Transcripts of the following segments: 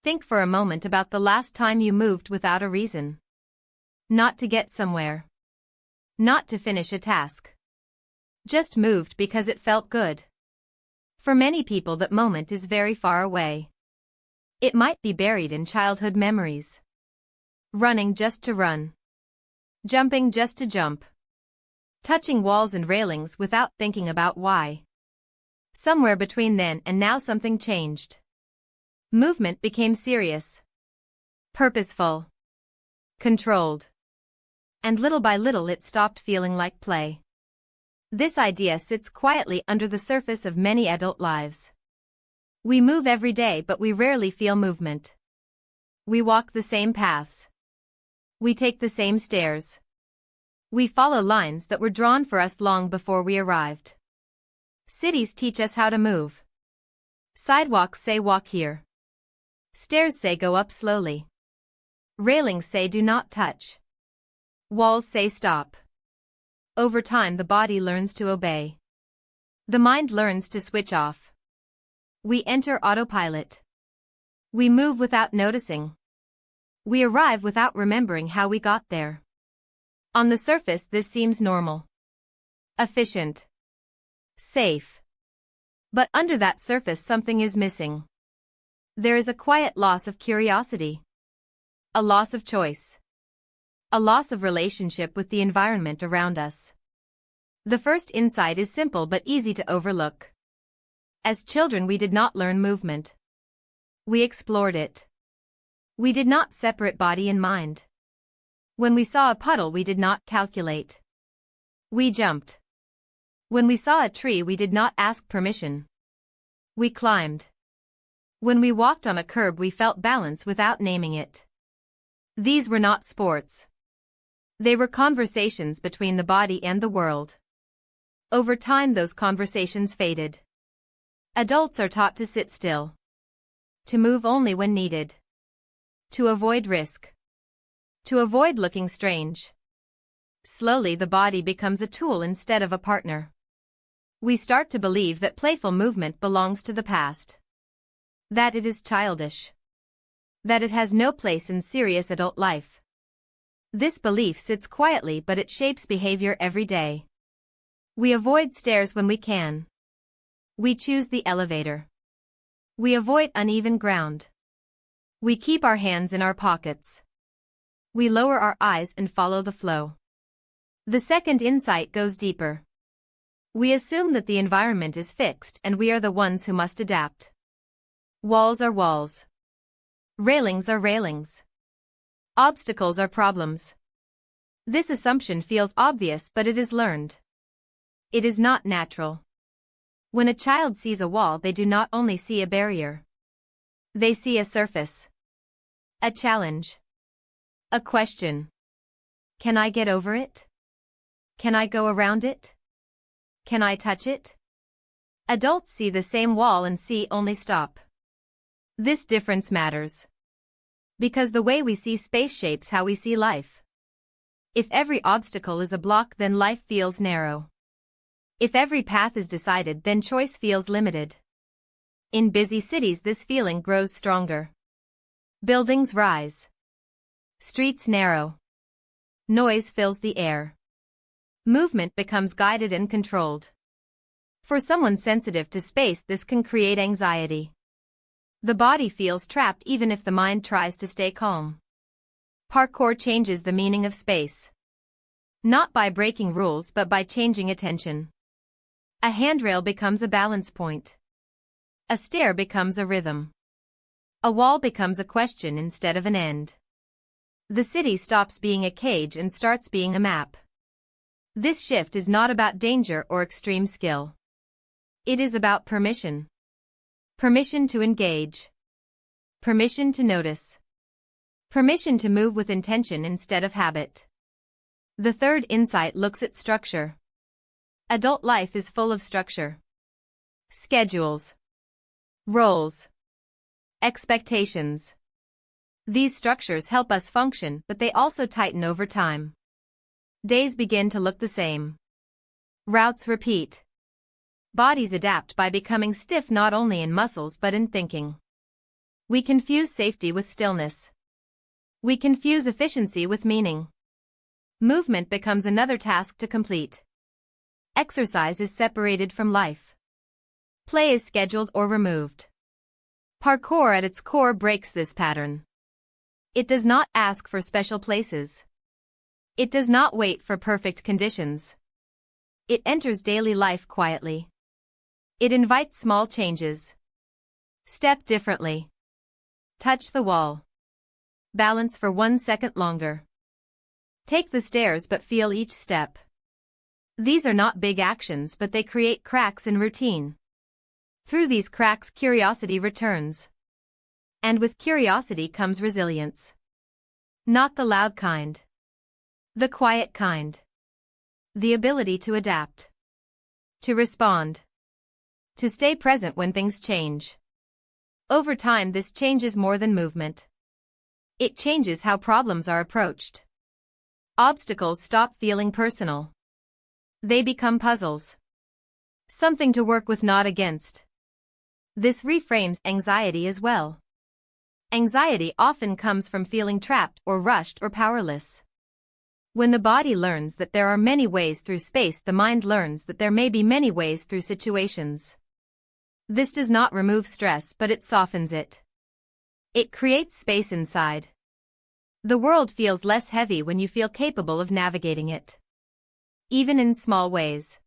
Think for a moment about the last time you moved without a reason. Not to get somewhere. Not to finish a task. Just moved because it felt good. For many people that moment is very far away. It might be buried in childhood memories. Running just to run. Jumping just to jump. Touching walls and railings without thinking about why. Somewhere between then and now something changed. Movement became serious. Purposeful. Controlled. And little by little it stopped feeling like play. This idea sits quietly under the surface of many adult lives. We move every day but we rarely feel movement. We walk the same paths. We take the same stairs. We follow lines that were drawn for us long before we arrived. Cities teach us how to move. Sidewalks say walk here. Stairs say go up slowly. Railings say do not touch. Walls say stop. Over time the body learns to obey. The mind learns to switch off. We enter autopilot. We move without noticing. We arrive without remembering how we got there. On the surface this seems normal. Efficient. Safe. But under that surface something is missing. There is a quiet loss of curiosity. A loss of choice. A loss of relationship with the environment around us. The first insight is simple but easy to overlook. As children we did not learn movement. We explored it. We did not separate body and mind. When we saw a puddle we did not calculate. We jumped. When we saw a tree we did not ask permission. We climbed. When we walked on a curb we felt balance without naming it. These were not sports. They were conversations between the body and the world. Over time those conversations faded. Adults are taught to sit still. To move only when needed. To avoid risk. To avoid looking strange. Slowly the body becomes a tool instead of a partner. We start to believe that playful movement belongs to the past. That it is childish. That it has no place in serious adult life. This belief sits quietly but it shapes behavior every day. We avoid stairs when we can. We choose the elevator. We avoid uneven ground. We keep our hands in our pockets. We lower our eyes and follow the flow. The second insight goes deeper. We assume that the environment is fixed and we are the ones who must adapt. Walls are walls. Railings are railings. Obstacles are problems. This assumption feels obvious but it is learned. It is not natural. When a child sees a wall they do not only see a barrier. They see a surface. A challenge. A question. Can I get over it? Can I go around it? Can I touch it? Adults see the same wall and see only stop. This difference matters. Because the way we see space shapes how we see life. If every obstacle is a block then life feels narrow. If every path is decided then choice feels limited. In busy cities this feeling grows stronger. Buildings rise. Streets narrow. Noise fills the air. Movement becomes guided and controlled. For someone sensitive to space this can create anxiety. The body feels trapped even if the mind tries to stay calm. Parkour changes the meaning of space. Not by breaking rules but by changing attention. A handrail becomes a balance point. A stair becomes a rhythm. A wall becomes a question instead of an end. The city stops being a cage and starts being a map. This shift is not about danger or extreme skill. It is about permission. Permission to engage. Permission to notice. Permission to move with intention instead of habit. The third insight looks at structure. Adult life is full of structure. Schedules. Roles. Expectations. These structures help us function, but they also tighten over time. Days begin to look the same. Routes repeat. Bodies adapt by becoming stiff not only in muscles but in thinking. We confuse safety with stillness. We confuse efficiency with meaning. Movement becomes another task to complete. Exercise is separated from life. Play is scheduled or removed. Parkour at its core breaks this pattern. It does not ask for special places. It does not wait for perfect conditions. It enters daily life quietly. It invites small changes. Step differently. Touch the wall. Balance for 1 second longer. Take the stairs but feel each step. These are not big actions, but they create cracks in routine. Through these cracks, curiosity returns. And with curiosity comes resilience. Not the loud kind. The quiet kind. The ability to adapt. To respond. To stay present when things change. Over time, this changes more than movement. It changes how problems are approached. Obstacles stop feeling personal. They become puzzles. Something to work with, not against. This reframes anxiety as well. Anxiety often comes from feeling trapped or rushed or powerless. When the body learns that there are many ways through space, the mind learns that there may be many ways through situations. This does not remove stress, but it softens it. It creates space inside. The world feels less heavy when you feel capable of navigating it. Even in small ways.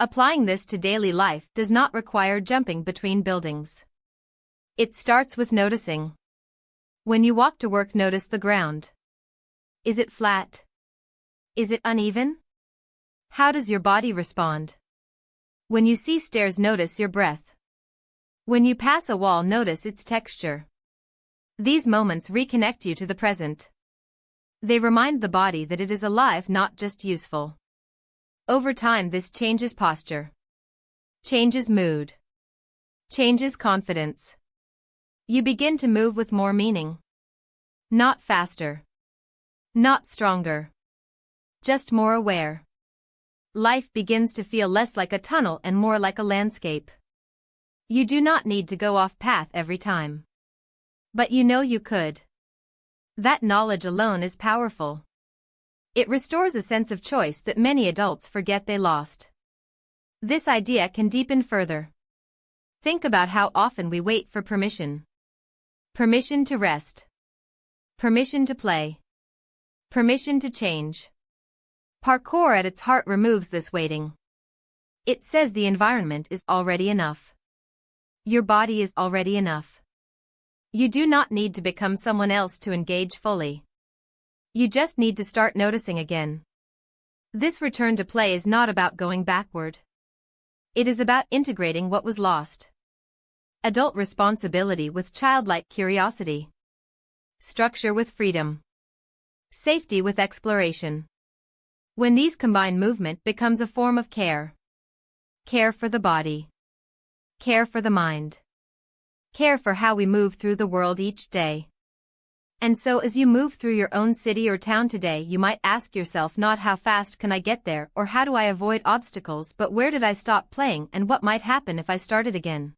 Applying this to daily life does not require jumping between buildings. It starts with noticing. When you walk to work, notice the ground. Is it flat? Is it uneven? How does your body respond? When you see stairs, notice your breath. When you pass a wall, notice its texture. These moments reconnect you to the present. They remind the body that it is alive, not just useful. Over time, this changes posture. Changes mood. Changes confidence. You begin to move with more meaning. Not faster. Not stronger. Just more aware. Life begins to feel less like a tunnel and more like a landscape. You do not need to go off path every time. But you know you could. That knowledge alone is powerful. It restores a sense of choice that many adults forget they lost. This idea can deepen further. Think about how often we wait for permission. Permission to rest. Permission to play. Permission to change. Parkour at its heart removes this waiting. It says the environment is already enough. Your body is already enough. You do not need to become someone else to engage fully. You just need to start noticing again. This return to play is not about going backward. It is about integrating what was lost. Adult responsibility with childlike curiosity. Structure with freedom. Safety with exploration. When these combine, movement becomes a form of care. Care for the body. Care for the mind. Care for how we move through the world each day. And so as you move through your own city or town today, you might ask yourself not how fast can I get there or how do I avoid obstacles, but where did I stop playing and what might happen if I started again.